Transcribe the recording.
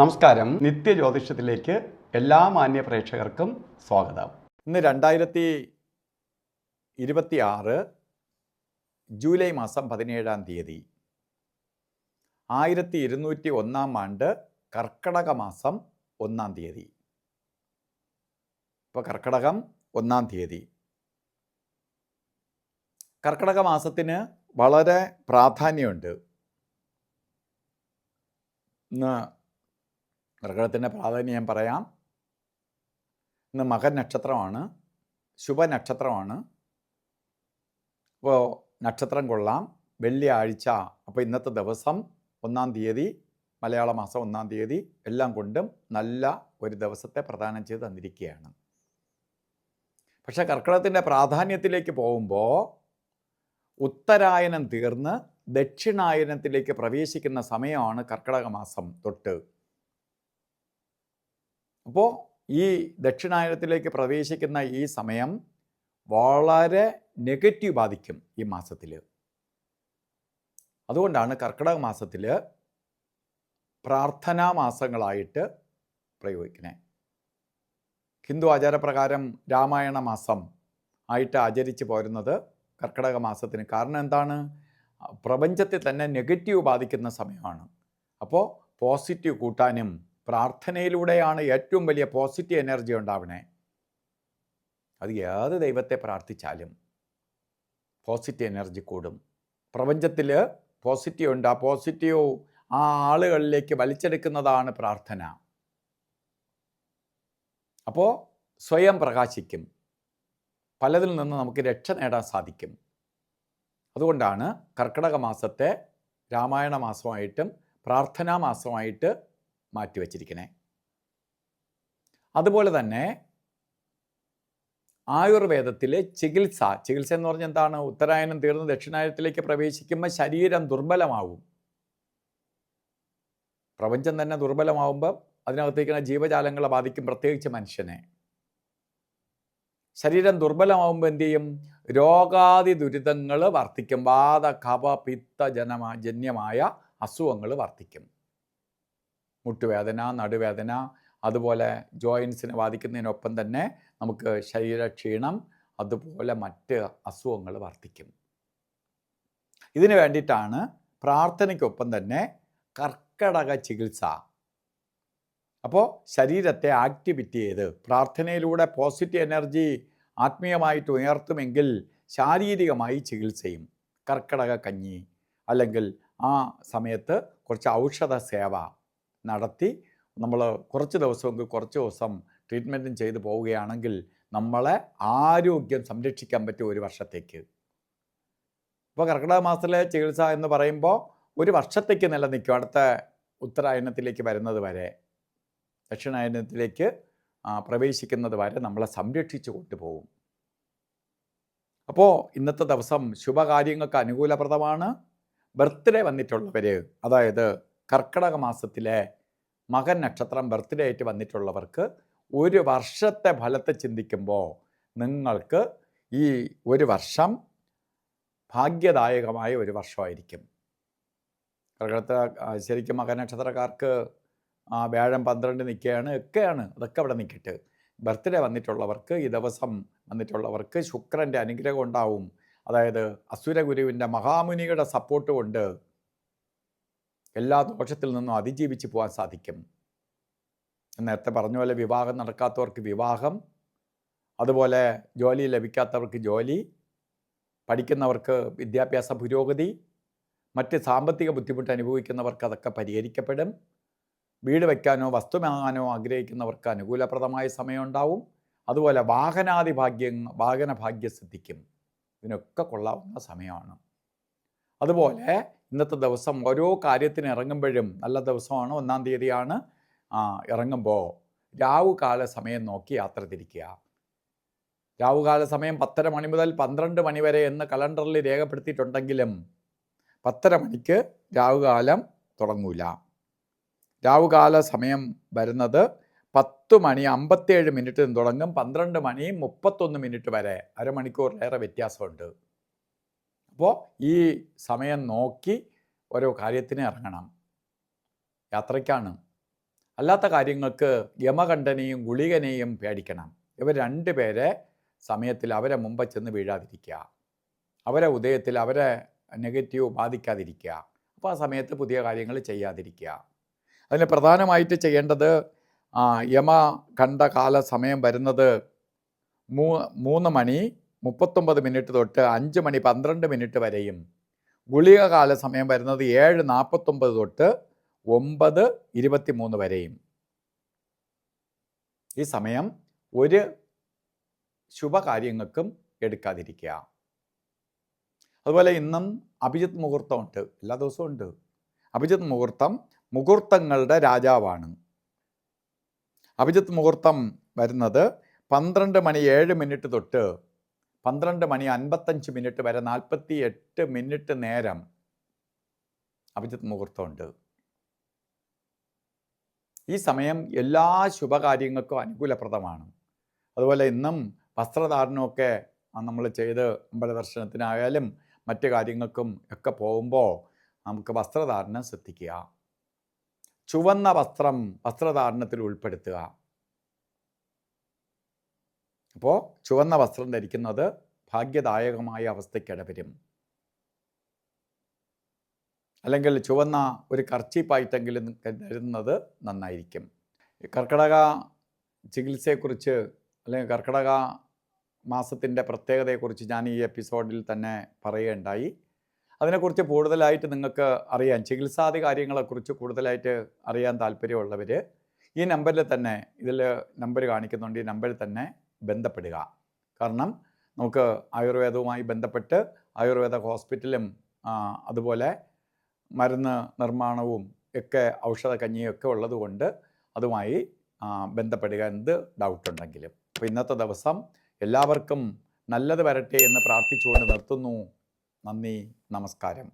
നമസ്കാരം. നിത്യജ്യോതിഷത്തിലേക്ക് എല്ലാ മാന്യ പ്രേക്ഷകർക്കും സ്വാഗതം. ഇന്ന് 2026 ജൂലൈ മാസം 17-ാം തീയതി 1201 ആണ്ട് കർക്കടക മാസം 1-ാം തീയതി. ഇപ്പോൾ കർക്കടകം 1-ാം തീയതി. കർക്കടക മാസത്തിന് വളരെ പ്രാധാന്യമുണ്ട്. ഇന്ന് കർക്കടകത്തിൻ്റെ പ്രാധാന്യം ഞാൻ പറയാം. ഇന്ന് മകൻ നക്ഷത്രമാണ്, ശുഭനക്ഷത്രമാണ്. അപ്പോൾ നക്ഷത്രം കൊള്ളാം. വെള്ളിയാഴ്ച, അപ്പോൾ ഇന്നത്തെ ദിവസം 1-ാം തീയതി, മലയാള മാസം 1-ാം തീയതി, എല്ലാം കൊണ്ടും നല്ല ഒരു ദിവസത്തെ പ്രദാനം ചെയ്ത് തന്നിരിക്കുകയാണ്. പക്ഷേ കർക്കടകത്തിൻ്റെ പ്രാധാന്യത്തിലേക്ക് പോകുമ്പോൾ ഉത്തരായനം തീർന്ന് ദക്ഷിണായനത്തിലേക്ക് പ്രവേശിക്കുന്ന സമയമാണ് കർക്കടക മാസം തൊട്ട്. അപ്പോൾ ഈ ദക്ഷിണായനത്തിലേക്ക് പ്രവേശിക്കുന്ന ഈ സമയം വളരെ നെഗറ്റീവ് ബാധിക്കും ഈ മാസത്തിൽ. അതുകൊണ്ടാണ് കർക്കിടക മാസത്തിൽ പ്രാർത്ഥനാ മാസങ്ങളായിട്ട് പ്രയോഗിക്കുന്നത്. ഹിന്ദു ആചാരപ്രകാരം രാമായണ മാസം ആയിട്ട് ആചരിച്ച് പോരുന്നത് കർക്കിടക മാസത്തിന്. കാരണം എന്താണ്? പ്രപഞ്ചത്തിൽ തന്നെ നെഗറ്റീവ് ബാധിക്കുന്ന സമയമാണ്. അപ്പോൾ പോസിറ്റീവ് കൂട്ടാനും പ്രാർത്ഥനയിലൂടെയാണ് ഏറ്റവും വലിയ പോസിറ്റീവ് എനർജി ഉണ്ടാവണേ. അത് ഏത് ദൈവത്തെ പ്രാർത്ഥിച്ചാലും പോസിറ്റീവ് എനർജി കൂടും. പ്രപഞ്ചത്തിൽ പോസിറ്റീവ് ഉണ്ട്. ആ പോസിറ്റീവ് ആ ആളുകളിലേക്ക് വലിച്ചെടുക്കുന്നതാണ് പ്രാർത്ഥന. അപ്പോൾ സ്വയം പ്രകാശിക്കും. പലതിൽ നിന്ന് നമുക്ക് രക്ഷ നേടാൻ സാധിക്കും. അതുകൊണ്ടാണ് കർക്കിടക മാസത്തെ രാമായണ മാസമായിട്ടും പ്രാർത്ഥനാ മാസമായിട്ട് മാറ്റിവെച്ചിരിക്കണേ. അതുപോലെ തന്നെ ആയുർവേദത്തിലെ ചികിത്സ എന്ന് പറഞ്ഞാൽ എന്താണ്? ഉത്തരായനം തീർന്ന് ദക്ഷിണായനത്തിലേക്ക് പ്രവേശിക്കുമ്പോൾ ശരീരം ദുർബലമാവും. പ്രപഞ്ചം തന്നെ ദുർബലമാവുമ്പോൾ അതിനകത്തേക്കുന്ന ജീവജാലങ്ങളെ ബാധിക്കും, പ്രത്യേകിച്ച് മനുഷ്യനെ. ശരീരം ദുർബലമാവുമ്പോൾ എന്തു ചെയ്യും? രോഗാദി ദുരിതങ്ങൾ വർദ്ധിക്കും. വാത കഫ പിത്ത ജന്യമായ അസുഖങ്ങൾ വർദ്ധിക്കും. മുട്ടുവേദന, നടുവേദന, അതുപോലെ ജോയിൻസിനെ ബാധിക്കുന്നതിനൊപ്പം തന്നെ നമുക്ക് ശരീരക്ഷീണം, അതുപോലെ മറ്റ് അസുഖങ്ങൾ വർദ്ധിക്കും. ഇതിനു വേണ്ടിയിട്ടാണ് പ്രാർത്ഥനയ്ക്കൊപ്പം തന്നെ കർക്കടക ചികിത്സ. അപ്പോൾ ശരീരത്തെ ആക്ടിവിറ്റി ചെയ്ത് പ്രാർത്ഥനയിലൂടെ പോസിറ്റീവ് എനർജി ആത്മീയമായിട്ട് ഉയർത്തുമെങ്കിൽ ശാരീരികമായി ചികിത്സയും. കർക്കടക കഞ്ഞി അല്ലെങ്കിൽ ആ സമയത്ത് കുറച്ച് ഔഷധ സേവ നടത്തി നമ്മൾ കുറച്ച് ദിവസം ട്രീറ്റ്മെൻറ്റും ചെയ്ത് പോവുകയാണെങ്കിൽ നമ്മളെ ആരോഗ്യം സംരക്ഷിക്കാൻ പറ്റും ഒരു വർഷത്തേക്ക്. ഇപ്പോൾ കർക്കിടക മാസത്തിലെ ചികിത്സ എന്ന് പറയുമ്പോൾ ഒരു വർഷത്തേക്ക് നിലനിൽക്കും. അടുത്ത ഉത്തരായനത്തിലേക്ക് വരുന്നത് വരെ, ദക്ഷിണായനത്തിലേക്ക് പ്രവേശിക്കുന്നത് വരെ നമ്മളെ സംരക്ഷിച്ചു കൊണ്ടുപോകും. അപ്പോൾ ഇന്നത്തെ ദിവസം ശുഭകാര്യങ്ങൾക്ക് അനുകൂലപ്രദമാണ്. ബർത്ത്ഡേ വന്നിട്ടുള്ളവർ, അതായത് കർക്കിടക മാസത്തിലെ മകൻ നക്ഷത്രം ബർത്ത്ഡേ ആയിട്ട് വന്നിട്ടുള്ളവർക്ക് ഒരു വർഷത്തെ ഫലത്തെ ചിന്തിക്കുമ്പോൾ നിങ്ങൾക്ക് ഈ ഒരു വർഷം ഭാഗ്യദായകമായ ഒരു വർഷമായിരിക്കും. കർക്കിടകത്തിൽ ശരിക്കും മകൻ നക്ഷത്രക്കാർക്ക് വ്യാഴം 12 നിൽക്കുകയാണ്, അതൊക്കെ അവിടെ നിൽക്കട്ടെ. ബർത്ത്ഡേ വന്നിട്ടുള്ളവർക്ക്, ഈ ദിവസം വന്നിട്ടുള്ളവർക്ക് ശുക്രൻ്റെ അനുഗ്രഹം ഉണ്ടാവും. അതായത് അസുരഗുരുവിൻ്റെ മഹാമുനിയുടെ സപ്പോർട്ട് കൊണ്ട് എല്ലാ ദോഷത്തിൽ നിന്നും അതിജീവിച്ച് പോകാൻ സാധിക്കും. നേരത്തെ പറഞ്ഞ പോലെ വിവാഹം നടക്കാത്തവർക്ക് വിവാഹം, അതുപോലെ ജോലി ലഭിക്കാത്തവർക്ക് ജോലി, പഠിക്കുന്നവർക്ക് വിദ്യാഭ്യാസ പുരോഗതി, മറ്റ് സാമ്പത്തിക ബുദ്ധിമുട്ട് അനുഭവിക്കുന്നവർക്ക് അതൊക്കെ പരിഹരിക്കപ്പെടും. വീട് വയ്ക്കാനോ വസ്തു വാങ്ങാനോ ആഗ്രഹിക്കുന്നവർക്ക് അനുകൂലപ്രദമായ സമയമുണ്ടാവും. അതുപോലെ വാഹനഭാഗ്യം സിദ്ധിക്കും. ഇതിനൊക്കെ കൊള്ളാവുന്ന സമയമാണ്. അതുപോലെ ഇന്നത്തെ ദിവസം ഓരോ കാര്യത്തിന് ഇറങ്ങുമ്പോഴും നല്ല ദിവസമാണ്. 1-ാം തീയതിയാണ്. ഇറങ്ങുമ്പോൾ രാവുകാല സമയം നോക്കി യാത്ര തിരിക്കുക. രാവുകാല സമയം 10:30 മണി മുതൽ 12 മണി വരെ എന്ന് കലണ്ടറിൽ രേഖപ്പെടുത്തിയിട്ടുണ്ടെങ്കിലും 10:30 മണിക്ക് രാവുകാലം തുടങ്ങൂല. രാവുകാല സമയം വരുന്നത് 10:57 തുടങ്ങും. 12:31 വരെ, അരമണിക്കൂറിലേറെ വ്യത്യാസമുണ്ട്. അപ്പോൾ ഈ സമയം നോക്കി ഓരോ കാര്യത്തിന് ഇറങ്ങണം. യാത്രയ്ക്കാണ്. അല്ലാത്ത കാര്യങ്ങൾക്ക് യമകണ്ഠനെയും ഗുളികനെയും പേടിക്കണം. ഇവർ രണ്ടുപേരെ സമയത്തിൽ അവരെ മുമ്പ് ചെന്ന് വീഴാതിരിക്കുക, അവരെ ഉദയത്തിൽ അവരെ നെഗറ്റീവ് ബാധിക്കാതിരിക്കുക. അപ്പോൾ ആ സമയത്ത് പുതിയ കാര്യങ്ങൾ ചെയ്യാതിരിക്കുക. അതിന് പ്രധാനമായിട്ട് ചെയ്യേണ്ടത് യമകണ്ഠ കാല സമയം വരുന്നത് 3:39 തൊട്ട് 5:12 വരെയും, ഗുളിക കാല സമയം വരുന്നത് 7:49 തൊട്ട് 9:23 വരെയും. ഈ സമയം ഒരു ശുഭകാര്യങ്ങൾക്കും എടുക്കാതിരിക്കുക. അതുപോലെ ഇന്നും അഭിജിത്ത് മുഹൂർത്തമുണ്ട്, എല്ലാ ദിവസവും ഉണ്ട്. അഭിജിത്ത് മുഹൂർത്തം മുഹൂർത്തങ്ങളുടെ രാജാവാണ്. അഭിജിത്ത് മുഹൂർത്തം വരുന്നത് 12:07 തൊട്ട് 12:55 വരെ 48 മിനിറ്റ് നേരം അഭിജിത്ത് മുഹൂർത്തമുണ്ട്. ഈ സമയം എല്ലാ ശുഭകാര്യങ്ങൾക്കും അനുകൂലപ്രദമാണ്. അതുപോലെ ഇന്നും വസ്ത്രധാരണമൊക്കെ നമ്മൾ ചെയ്ത് അമ്പലദർശനത്തിനായാലും മറ്റു കാര്യങ്ങൾക്കും ഒക്കെ പോകുമ്പോൾ നമുക്ക് വസ്ത്രധാരണം ശ്രദ്ധിക്കുക. ചുവന്ന വസ്ത്രം വസ്ത്രധാരണത്തിൽ ഉൾപ്പെടുത്തുക. അപ്പോൾ ചുവന്ന വസ്ത്രം ധരിക്കുന്നത് ഭാഗ്യദായകമായ അവസ്ഥയ്ക്ക് ഇടവരും. അല്ലെങ്കിൽ ചുവന്ന ഒരു കർച്ചീപ്പായിട്ടെങ്കിലും കരുതുന്നത് നന്നായിരിക്കും. കർക്കിടക ചികിത്സയെക്കുറിച്ച് അല്ലെങ്കിൽ കർക്കിടക മാസത്തിൻ്റെ പ്രത്യേകതയെക്കുറിച്ച് ഞാൻ ഈ എപ്പിസോഡിൽ തന്നെ പറയുകയുണ്ടായി. അതിനെക്കുറിച്ച് കൂടുതലായിട്ട് നിങ്ങൾക്ക് അറിയാൻ, ചികിത്സാദി കാര്യങ്ങളെക്കുറിച്ച് കൂടുതലായിട്ട് അറിയാൻ താല്പര്യമുള്ളവർ ഈ നമ്പറിൽ തന്നെ, ഇതിൽ നമ്പർ കാണിക്കുന്നുണ്ട്, ഈ നമ്പറിൽ തന്നെ ബന്ധപ്പെടുക. കാരണം നമുക്ക് ആയുർവേദവുമായി ബന്ധപ്പെട്ട് ആയുർവേദ ഹോസ്പിറ്റലും അതുപോലെ മരുന്ന് നിർമ്മാണവും ഒക്കെ ഔഷധ കഞ്ഞിയൊക്കെ ഉള്ളതുകൊണ്ട് അതുമായി ബന്ധപ്പെടുക, എന്ത് ഡൗട്ടുണ്ടെങ്കിലും. അപ്പോൾ ഇന്നത്തെ ദിവസം എല്ലാവർക്കും നല്ലത് വരട്ടെ എന്ന് പ്രാർത്ഥിച്ചുകൊണ്ട് നിർത്തുന്നു. നന്ദി, നമസ്കാരം.